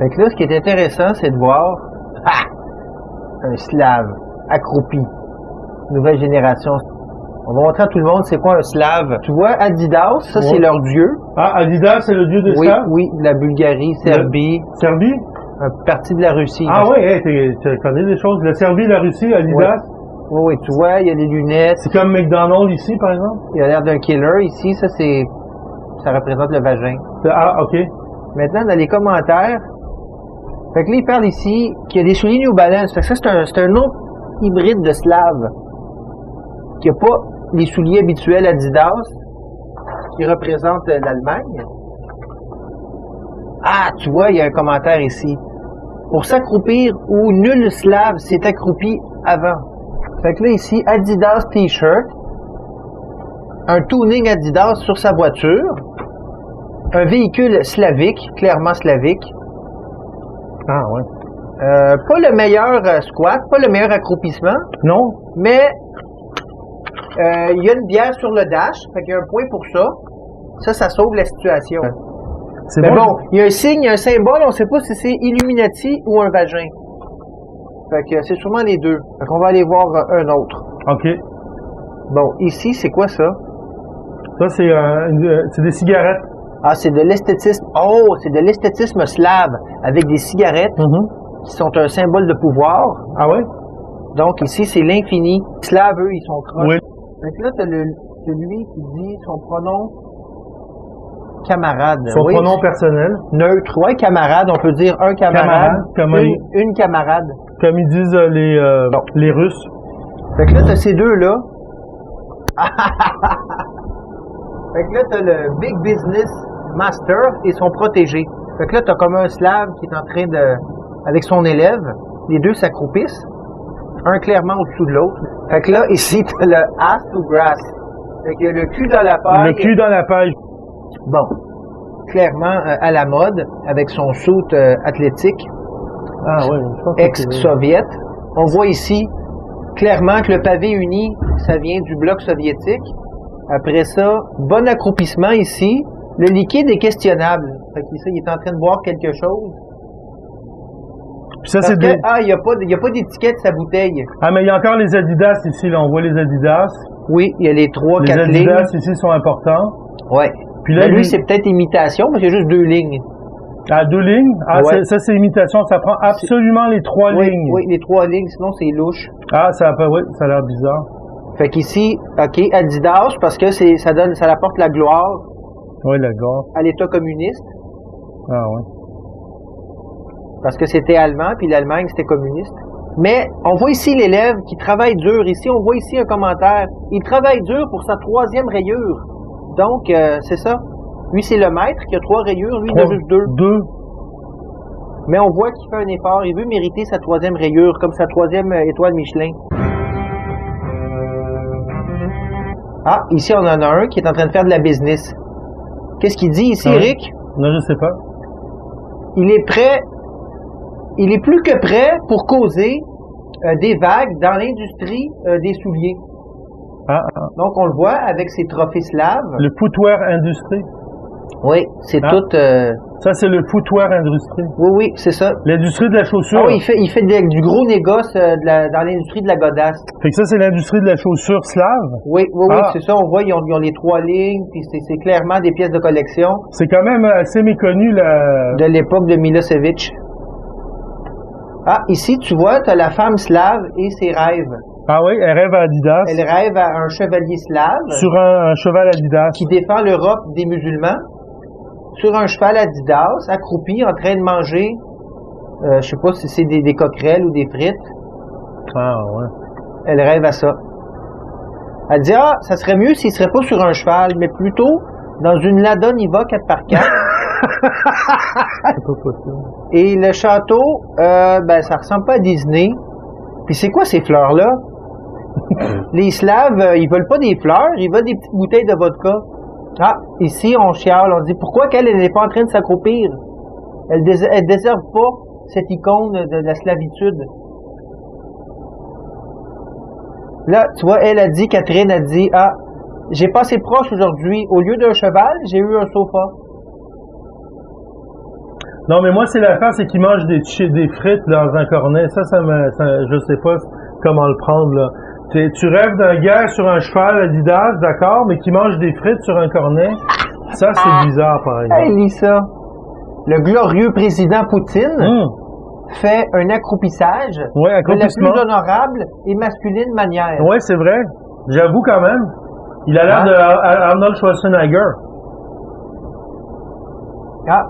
Fait que là, ce qui est intéressant, c'est de voir un slave accroupi, nouvelle génération. On va montrer à tout le monde c'est quoi un slave. Tu vois, Adidas, ça c'est leur dieu. Ah, Adidas, c'est le dieu des slaves? Oui, la Bulgarie, Serbie. Serbie? Une partie de la Russie. Ah oui, tu connais des choses. La Serbie, la Russie, Adidas? Oui, tu vois, il y a les lunettes. C'est comme McDonald's ici, par exemple? Il a l'air d'un killer. Ici, ça représente le vagin. Ah, OK. Maintenant, dans les commentaires, fait que là, il parle ici qu'il y a des souliers New Balance. Fait que ça, c'est un autre hybride de slave. Qui n'a pas les souliers habituels Adidas, qui représentent l'Allemagne. Ah, tu vois, il y a un commentaire ici. Pour s'accroupir où nul slave s'est accroupi avant. Fait que là, ici, Adidas T-shirt, un tuning Adidas sur sa voiture, un véhicule slavique, clairement slavique. Ah, ouais. Pas le meilleur squat, pas le meilleur accroupissement. Non. Mais il y a une bière sur le dash, fait qu'il y a un point pour ça. Ça sauve la situation. C'est Mais bon. bon, il y a un signe, il y a un symbole, on ne sait pas si c'est Illuminati ou un vagin. Fait que c'est sûrement les deux. Fait qu'on va aller voir un autre. OK. Bon, ici, c'est quoi ça? Ça, c'est des cigarettes. Ah, c'est de l'esthétisme. Oh, c'est de l'esthétisme slave avec des cigarettes qui sont un symbole de pouvoir. Ah ouais? Donc ici, c'est l'infini. Slaves, eux, ils sont croches. Oui. Donc là, t'as celui qui dit son pronom camarade. Son pronom personnel. Neutre. Ouais, camarade. On peut dire un camarade. Une camarade. Comme ils disent les Russes. Fait que là, t'as ces deux-là. Fait que là, t'as le Big Business Master et son protégé. Fait que là, t'as comme un slave qui est en train avec son élève. Les deux s'accroupissent. Un clairement au-dessous de l'autre. Fait que là, ici, t'as le ass to grass. Fait qu'il y a le cul dans la paille. Le cul dans la paille. Bon. Clairement à la mode, avec son suit athlétique. Ah oui. Ex-soviète. On voit ici, clairement que le pavé uni, ça vient du bloc soviétique. Après ça, bon accroupissement ici. Le liquide est questionnable. Fait qu'ici, il est en train de boire quelque chose. Puis ça, Parce que, il n'y a pas d'étiquette sa bouteille. Ah, mais il y a encore les Adidas ici, là. On voit les Adidas. Oui, il y a les 3-4 lignes. Les Adidas ici sont importants. Ouais. Puis là, lui, c'est peut-être imitation, parce qu'il y a juste 2 lignes. Ah, 2 lignes? Ah, ouais. Ça, c'est imitation. Ça prend absolument les 3 lignes. Oui, les 3 lignes, sinon c'est louche. Ah, ça a l'air bizarre. Fait qu'ici, OK, Adidas, parce que ça apporte la gloire. Oui, la gloire. À l'État communiste. Ah, oui. Parce que c'était allemand, puis l'Allemagne, c'était communiste. Mais on voit ici l'élève qui travaille dur. Ici, on voit ici un commentaire. Il travaille dur pour sa 3e rayure. Donc, c'est ça. Lui, c'est le maître qui a 3 rayures. Lui, il en a juste 2. 2. Mais on voit qu'il fait un effort. Il veut mériter sa 3e rayure, comme sa 3e étoile Michelin. Ah, ici, on en a un qui est en train de faire de la business. Qu'est-ce qu'il dit ici, Eric? Non, je sais pas. Il est prêt... Il est plus que prêt pour causer des vagues dans l'industrie des souliers. Donc, on le voit avec ses trophées slaves. Le footwear industry. Oui, c'est tout... Ça, c'est le footwear industry. Oui, c'est ça. L'industrie de la chaussure. Ah oui, il fait du gros négoce dans l'industrie de la godasse. Fait que ça, c'est l'industrie de la chaussure slave? Oui, c'est ça. On voit, ils ont les 3 lignes, puis c'est clairement des pièces de collection. C'est quand même assez méconnu, de l'époque de Milosevic. Ah, ici, tu vois, tu as la femme slave et ses rêves. Ah oui, elle rêve à Adidas. Elle rêve à un chevalier slave. Sur un cheval Adidas. Qui défend l'Europe des musulmans. Sur un cheval Adidas, accroupi, en train de manger, je sais pas si c'est des coquerelles ou des frites. Ah ouais. Elle rêve à ça. Elle dit, ça serait mieux s'il serait pas sur un cheval, mais plutôt dans une Lada Niva 4x4. C'est pas possible. Et le château, ça ressemble pas à Disney. Puis c'est quoi ces fleurs-là? Les Slaves, ils veulent pas des fleurs, ils veulent des petites bouteilles de vodka. Ah, ici, on chiale, on dit, pourquoi qu'elle n'est pas en train de s'accroupir? Elle déserve pas cette icône de la slavitude. Là, tu vois, Catherine a dit, j'ai passé proche aujourd'hui. Au lieu d'un cheval, j'ai eu un sofa. Non, mais moi, c'est l'affaire, c'est qu'ils mangent des frites dans un cornet. Je sais pas comment le prendre, là. Tu rêves d'un gars sur un cheval Adidas, d'accord, mais qui mange des frites sur un cornet. Ça, c'est bizarre, par exemple. Hey, lis ça. Le glorieux président Poutine fait un accroupissage de la plus honorable et masculine manière. Oui, c'est vrai. J'avoue quand même. Il a l'air de Arnold Schwarzenegger. Ah.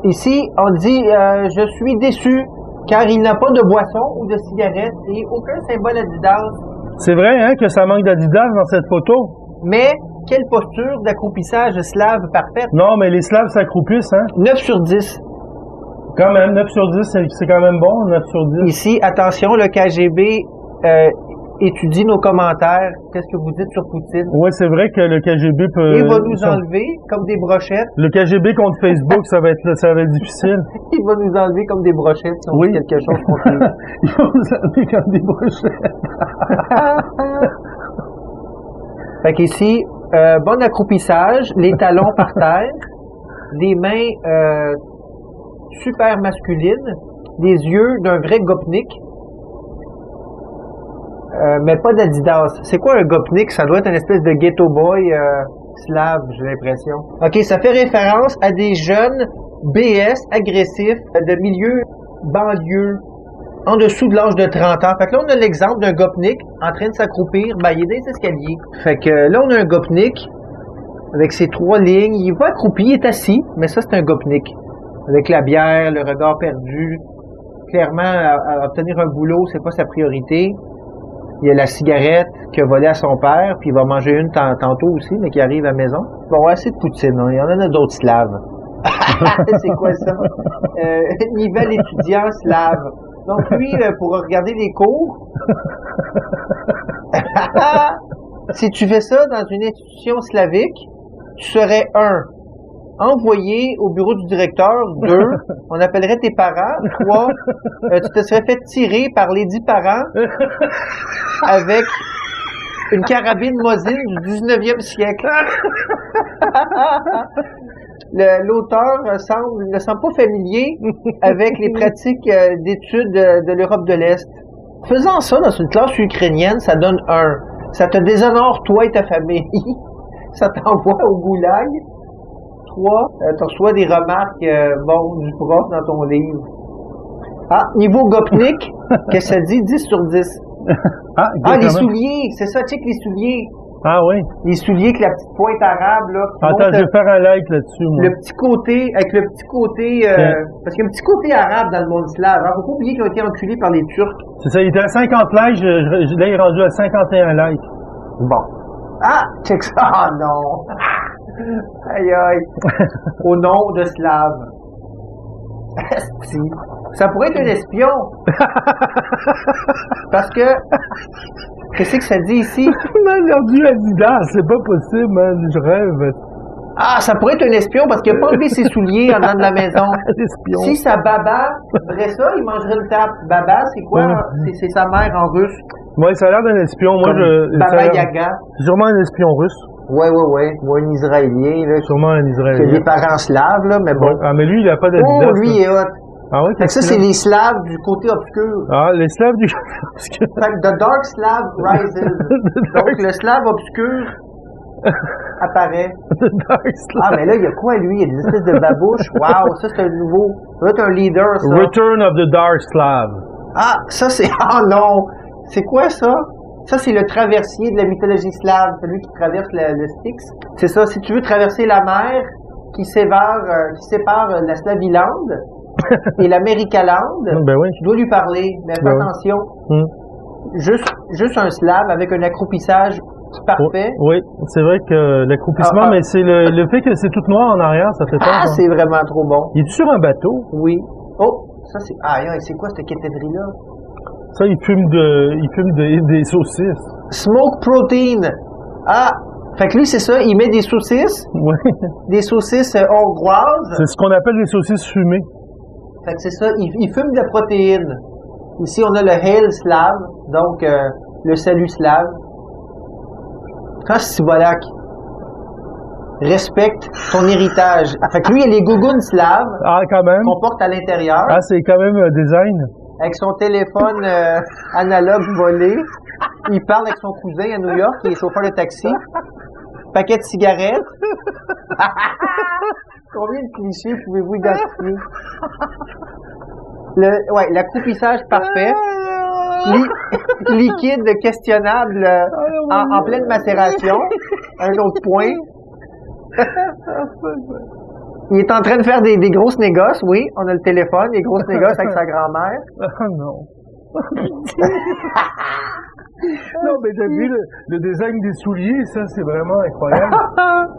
Ici, on dit je suis déçu car il n'a pas de boisson ou de cigarette et aucun symbole Adidas. C'est vrai, hein, que ça manque d'Adidas dans cette photo. Mais quelle posture d'accroupissage slave parfaite. Non, mais les Slaves s'accroupissent, hein. 9 sur 10. Quand même, 9 sur 10, c'est quand même bon, 9 sur 10. Ici, attention, le KGB étudie nos commentaires. Qu'est-ce que vous dites sur Poutine? Oui, c'est vrai que le KGB peut... Il va nous enlever comme des brochettes. Le KGB contre Facebook, ça va être difficile. Il va nous enlever comme des brochettes si on dit quelque chose contre lui. Il va nous enlever comme des brochettes. Fait qu'ici, bon accroupissage, les talons par terre, les mains super masculines, les yeux d'un vrai gopnik. Mais pas d'Adidas. C'est quoi un gopnik? Ça doit être une espèce de ghetto boy slave, j'ai l'impression. OK, ça fait référence à des jeunes BS agressifs de milieu banlieue en dessous de l'âge de 30 ans. Fait que là, on a l'exemple d'un gopnik en train de s'accroupir. Ben, il est dans les escaliers. Fait que là, on a un gopnik avec ses 3 lignes. Il est pas accroupi, il est assis, mais ça, c'est un gopnik. Avec la bière, le regard perdu. Clairement, à obtenir un boulot, c'est pas sa priorité. Il y a la cigarette qu'il a volée à son père, puis il va manger une tantôt aussi, mais qui arrive à la maison. Bon, assez de Poutine, hein. Il y en a d'autres slaves. C'est quoi ça? Nivel étudiant slave. Donc lui, pour regarder les cours, si tu fais ça dans une institution slavique, tu serais 1. Envoyé au bureau du directeur. 2. On appellerait tes parents. 3. Tu te serais fait tirer par les 10 parents avec une carabine Mosin du 19e siècle. L'auteur ne semble pas familier avec les pratiques d'études de l'Europe de l'Est. Faisant ça dans une classe ukrainienne, ça donne 1. Ça te déshonore toi et ta famille. Ça t'envoie au goulag. 3. Tu reçois des remarques du prof dans ton livre. Ah, niveau gopnik, qu'est-ce que ça dit? 10 sur 10. Les souliers, c'est ça, check les souliers. Ah oui. Les souliers avec la petite pointe arabe, là. Attends, je vais faire un like là-dessus, moi. Le petit côté, avec le petit côté, parce qu'il y a un petit côté arabe dans le monde slave. Hein. Faut pas oublier qu'ils ont été enculés par les Turcs. C'est ça, il était à 50 likes, là, il est rendu à 51 likes. Bon. Ah, check ça. Ah non. Aïe aïe. Au nom de slave. Ça pourrait être un espion. Parce que, qu'est-ce que ça dit ici? Man, rendu Adidas, c'est pas possible, man, je rêve. Ah, ça pourrait être un espion parce qu'il a pas enlevé ses souliers en dedans de la maison. L'espion. Si sa baba ferait ça, il mangerait une tape. Baba, c'est quoi? C'est sa mère en russe. Ouais, ça a l'air d'un espion. Moi, Baba Yaga. C'est sûrement un espion russe. Ouais. Ou un Israélien, là. Sûrement un Israélien. Qui a des parents slaves, là, mais bon. Ouais. Ah, mais lui, il a pas d'Adidas. Oh, lui, il est hot. Ah oui, fait que ça, c'est les Slaves du côté obscur. Ah, les Slaves du côté obscur. Fait que The Dark Slav Rises. Donc, le Slave obscur apparaît. The Dark Slav. Ah, mais là, il y a quoi, lui? Il y a des espèces de babouches. Wow, ça, c'est un nouveau. Ça va être un leader, ça. Return of the Dark Slav. Ah, ça, c'est... Ah, non! C'est quoi, ça? Ça, c'est le traversier de la mythologie slave. Celui qui traverse le Styx. C'est ça. Si tu veux traverser la mer qui sépare la Slaviland et l'Américaland, tu dois lui parler. Mais fais attention. Juste un slave avec un accroupissage parfait. Oui, c'est vrai que l'accroupissement, mais c'est le fait que c'est tout noir en arrière, ça fait peur. Ah, c'est vraiment trop bon. Il est sur un bateau? Oui. Oh, ça c'est... Ah, c'est quoi cette quêterie-là? Ça, il fume des saucisses. Smoke protein. Ah, fait que lui, c'est ça, il met des saucisses. Oui. Des saucisses hongroises. C'est ce qu'on appelle des saucisses fumées. Fait que c'est ça, il fume de la protéine. Ici, on a le Hail Slave, donc le salut slave. Ah, c'est bolac. respecte ton héritage. Fait que lui, il y a les gougounes slaves Ah, quand même. qu'on porte à l'intérieur, Ah, c'est quand même un design. avec son téléphone analogue volé. Il parle avec son cousin à New York, qui est chauffeur de taxi. Paquet de cigarettes. Combien de clichés pouvez-vous identifier? L'accroupissage parfait. Liquide questionnable en pleine macération. Un autre point. Il est en train de faire des grosses négoces, oui. On a le téléphone, des grosses négoces avec sa grand-mère. Ah non. Non, mais t'as vu le design des souliers, ça, c'est vraiment incroyable.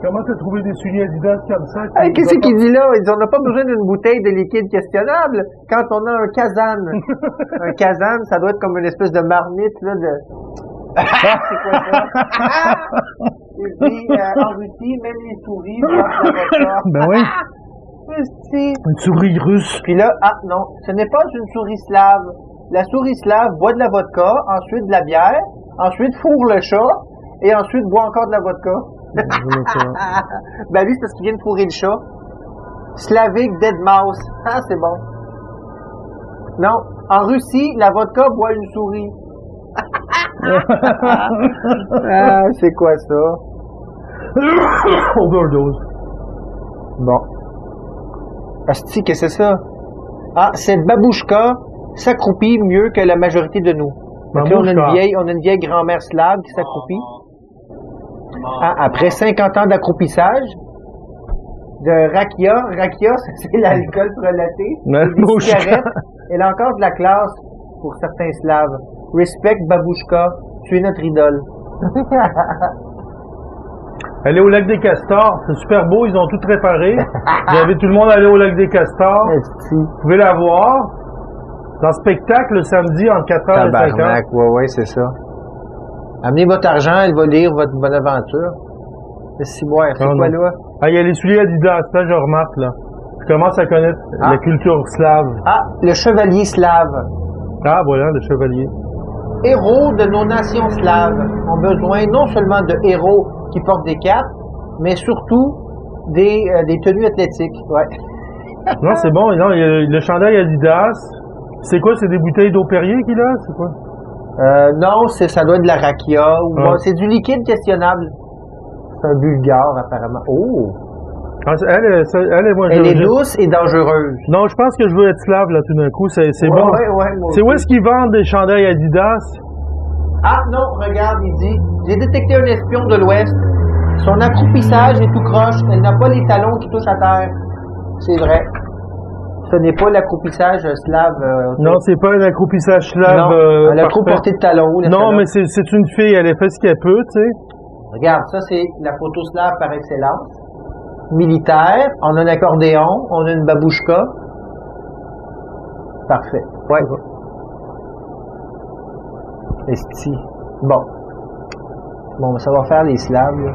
Comment t'as trouvé des souliers Adidas comme ça? Hey, qu'est-ce qu'il dit là? Il dit, on n'a pas besoin d'une bouteille de liquide questionnable quand on a un kazan. Un kazan, ça doit être comme une espèce de marmite, là, de... C'est quoi ça? Il dit, en Russie, même les souris boivent de la vodka. Ben oui. Russie. Une souris russe. Puis là, ah non, ce n'est pas une souris slave. La souris slave boit de la vodka, ensuite de la bière, ensuite fourre le chat, et ensuite boit encore de la vodka. Ben lui, c'est parce qu'il vient de fourrer le chat. Slavic Dead Mouse. Ah, c'est bon. Non, en Russie, la vodka boit une souris. Ah, c'est quoi ça? Overdose. Bon. Asti, qu'est-ce que c'est ça? Ah, cette babouchka s'accroupit mieux que la majorité de nous. Donc là, on a une vieille grand-mère slave qui s'accroupit. Ah, après 50 ans d'accroupissage, de rakia. Rakia, c'est l'alcool frelaté. Des cigarettes. Elle a encore de la classe pour certains slaves. Respect babouchka, tu es notre idole. Elle est au lac des Castors, c'est super beau, ils ont tout réparé. J'invite tout le monde à aller au lac des Castors. Vous pouvez la voir. Dans le spectacle, le samedi, entre 4h et 5h. Ouais, c'est ça. Amenez votre argent, elle va lire votre bonne aventure. C'est quoi là? Ah, il y a les souliers Adidas, ça je remarque, là. Je commence à connaître la culture slave. Ah, le chevalier slave. Ah, voilà, le chevalier. Héros de nos nations slaves ont besoin non seulement de héros qui portent des capes, mais surtout des tenues athlétiques. Ouais. Non, c'est bon. Non, il y a le chandail Adidas. C'est quoi? C'est des bouteilles d'eau Perrier qu'il a? C'est quoi? Non, ça doit être de la rakia. Ou c'est du liquide questionnable. C'est un bulgare, apparemment. Oh! Elle est douce et dangereuse. Non, je pense que je veux être slave, là, tout d'un coup. C'est bon. C'est où est-ce qu'ils vendent des chandails Adidas? Ah, non, regarde, il dit, j'ai détecté un espion de l'Ouest. Son accroupissage est tout croche. Elle n'a pas les talons qui touchent à terre. C'est vrai. Ce n'est pas l'accroupissage slave. Non, c'est pas un accroupissage slave. Non, elle a trop porté de talons. Non, mais c'est une fille, elle a fait ce qu'elle peut, tu sais. Regarde, ça c'est la photo slave par excellence. Militaire, on a un accordéon, on a une babouchka. Parfait. Ouais. Esti. Bon, ça va faire les slaves, là.